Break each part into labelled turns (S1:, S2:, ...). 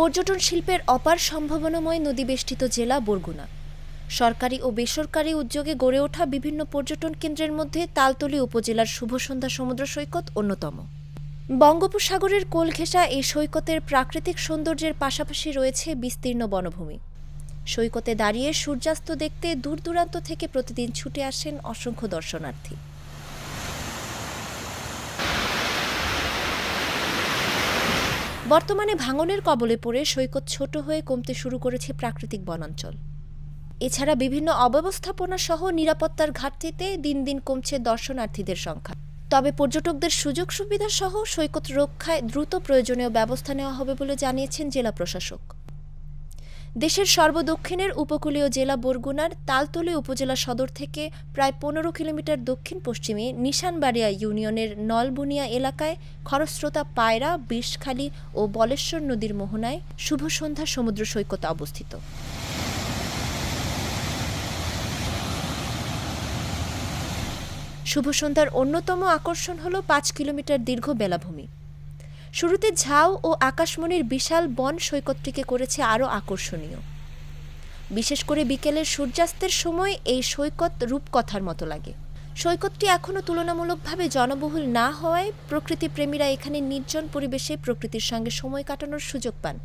S1: পর্যটন শিল্পের অপার সম্ভাবনাময় নদীবেষ্টিত জেলা বরগুনা। সরকারি ও বেসরকারি উদ্যোগে গড়ে ওঠা বিভিন্ন পর্যটন কেন্দ্রের মধ্যে তালতলী উপজেলার শুভসন্ধ্যা সমুদ্র সৈকত অন্যতম। বঙ্গোপসাগরের কোল ঘেঁষা এই সৈকতের প্রাকৃতিক সৌন্দর্যের পাশাপাশি রয়েছে বিস্তীর্ণ বনভূমি। সৈকতে দাঁড়িয়ে সূর্যাস্ত দেখতে দূর দূরান্ত থেকে প্রতিদিন ছুটে আসেন অসংখ্য দর্শনার্থী। বর্তমানে ভাঙনের কবলে পড়ে সৈকত ছোট হয়ে কমতে শুরু করেছে প্রাকৃতিক বনাঞ্চল। এছাড়া বিভিন্ন অব্যবস্থাপনা সহ নিরাপত্তার ঘাটতিতে দিন দিন কমছে দর্শনার্থীদের সংখ্যা। তবে পর্যটকদের সুযোগ সুবিধা সহ সৈকত রক্ষায় দ্রুত প্রয়োজনীয় ব্যবস্থা নেওয়া হবে বলে জানিয়েছেন জেলা প্রশাসক। দেশের সর্বদক্ষিণের উপকূলীয় জেলা বরগুনার তালতলী উপজেলা সদর থেকে প্রায় ১৫ কিলোমিটার দক্ষিণ পশ্চিমে নিশানবাড়িয়া ইউনিয়নের নলবুনিয়া এলাকায় খরস্রোতা পায়রা, বিষখালী ও বলেশ্বর নদীর মোহনায় শুভসন্ধ্যা সমুদ্র সৈকত অবস্থিত। শুভসন্ধ্যার অন্যতম আকর্ষণ হল ৫ কিলোমিটার দীর্ঘ বেলাভূমি। শুরুতে ঝাউ ও আকাশমণির বিশাল বন সৈকতটিকে করেছে আরও আকর্ষণীয়। বিশেষ করে বিকেলের সূর্যাস্তের সময় এই সৈকত রূপকথার মতো লাগে। সৈকতটি এখনও তুলনামূলকভাবে জনবহুল না হওয়ায় প্রকৃতিপ্রেমীরা এখানে নির্জন পরিবেশে প্রকৃতির সঙ্গে সময় কাটানোর সুযোগ পান।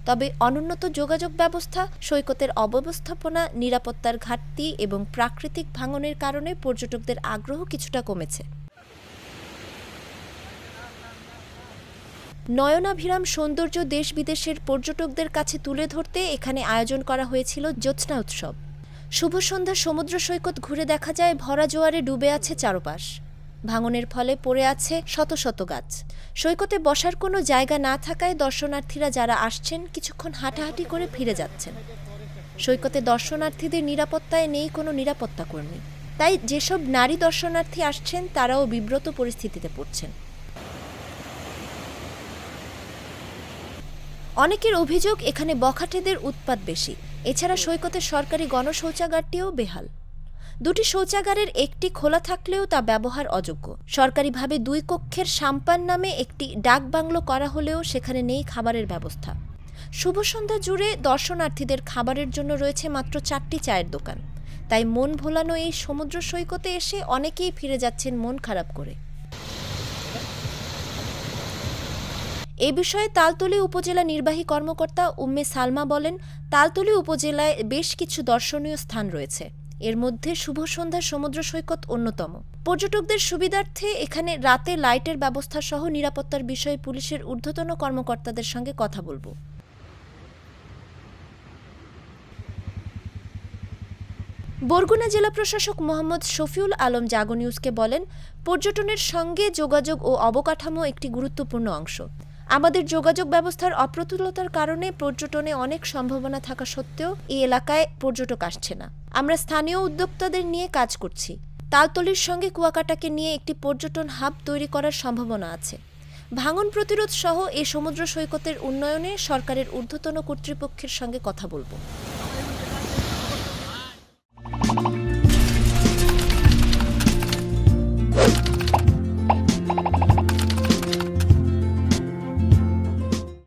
S1: তবে অনুন্নত যোগাযোগ ব্যবস্থা, সৈকতের অব্যবস্থাপনা, নিরাপত্তার ঘাটতি এবং প্রাকৃতিক ভাঙনের কারণে পর্যটকদের আগ্রহ কিছুটা কমেছে। নয়নাভিরাম সৌন্দর্য দেশ বিদেশের পর্যটকদের কাছে তুলে ধরতে এখানে আয়োজন করা হয়েছিল জ্যোৎস্না উৎসব। শুভসন্ধ্যা সমুদ্র সৈকত ঘুরে দেখা যায় ভরা জোয়ারে ডুবে আছে চারপাশ। ভাঙনের ফলে পড়ে আছে শত শত গাছ। সৈকতে বসার কোনো জায়গা না থাকায় দর্শনার্থীরা যারা আসছেন কিছুক্ষণ হাঁটাহাঁটি করে ফিরে যাচ্ছেন। সৈকতে দর্শনার্থীদের নিরাপত্তায় নেই কোনো নিরাপত্তা কর্মী, তাই যেসব নারী দর্শনার্থী আসছেন তারাও বিব্রত পরিস্থিতিতে পড়ছেন। অনেকের অভিযোগ এখানে বখাটেদের উৎপাত বেশি। এছাড়া সৈকতে সরকারি গণশৌচাগারটিও বেহাল। দুটি শৌচাগারের একটি খোলা থাকলেও তা ব্যবহার অযোগ্য। সরকারিভাবে ২ কক্ষের সাম্পান নামে একটি ডাক বাংলো করা হলেও সেখানে নেই খাবারের ব্যবস্থা। শুভসন্ধ্যা জুড়ে দর্শনার্থীদের খাবারের জন্য রয়েছে মাত্র ৪টি চায়ের দোকান। তাই মন ভোলানো এই সমুদ্র সৈকতে এসে অনেকেই ফিরে যাচ্ছেন মন খারাপ করে। এ বিষয়ে তালতলী উপজেলা নির্বাহী কর্মকর্তা উম্মে সালমা বলেন, তালতলী উপজেলায় বেশ কিছু দর্শনীয় স্থান রয়েছে। এর মধ্যে শুভসন্ধ্যা সমুদ্র সৈকত অন্যতম। পর্যটকদের সুবিধার্থে এখানে রাতে লাইটের ব্যবস্থা সহ নিরাপত্তার বিষয়ে পুলিশের ঊর্ধ্বতন কর্মকর্তাদের সঙ্গে কথা বলব। বরগুনা জেলা প্রশাসক মোহাম্মদ শফিউল আলম জাগো নিউজকে বলেন, পর্যটনের সঙ্গে যোগাযোগ ও অবকাঠামো একটি গুরুত্বপূর্ণ অংশ। আমাদের যোগাযোগ ব্যবস্থার অপ্রতুলতার কারণে পর্যটনে অনেক সম্ভাবনা থাকা সত্ত্বেও এই এলাকায় পর্যটক আসছে না। আমরা স্থানীয় উদ্যোক্তাদের নিয়ে কাজ করছি। তালতলীর সঙ্গে কুয়াকাটাকে নিয়ে একটি পর্যটন হাব তৈরি করার সম্ভাবনা আছে। ভাঙন প্রতিরোধ সহ এই সমুদ্র সৈকতের উন্নয়নে সরকারের ঊর্ধ্বতন কর্তৃপক্ষের সঙ্গে কথা বলব।